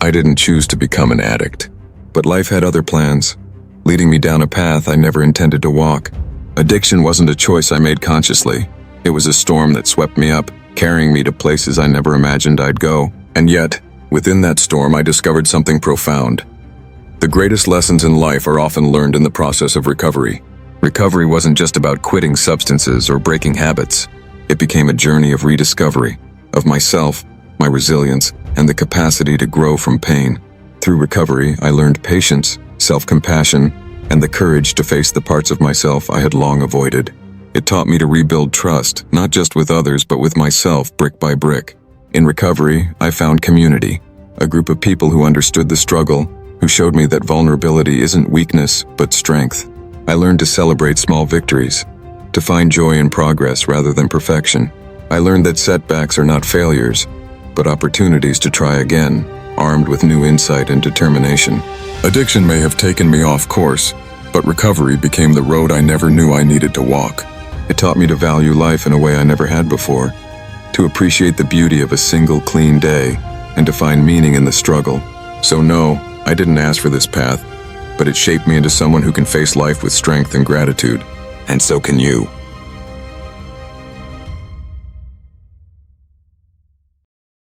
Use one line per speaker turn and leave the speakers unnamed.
I didn't choose to become an addict, but life had other plans, leading me down a path I never intended to walk. Addiction wasn't a choice I made consciously. It was a storm that swept me up, carrying me to places I never imagined I'd go. And yet, within that storm, I discovered something profound. The greatest lessons in life are often learned in the process of recovery. Recovery wasn't just about quitting substances or breaking habits. It became a journey of rediscovery, of myself, my resilience, and the capacity to grow from pain. Through recovery, I learned patience, self-compassion, and the courage to face the parts of myself I had long avoided. It taught me to rebuild trust, not just with others, but with myself, brick by brick. In recovery, I found community, a group of people who understood the struggle, who showed me that vulnerability isn't weakness, but strength. I learned to celebrate small victories, to find joy in progress rather than perfection. I learned that setbacks are not failures, but opportunities to try again, armed with new insight and determination. Addiction may have taken me off course, but recovery became the road I never knew I needed to walk. It taught me to value life in a way I never had before, to appreciate the beauty of a single clean day, and to find meaning in the struggle. So no, I didn't ask for this path, but it shaped me into someone who can face life with strength and gratitude. And so can you.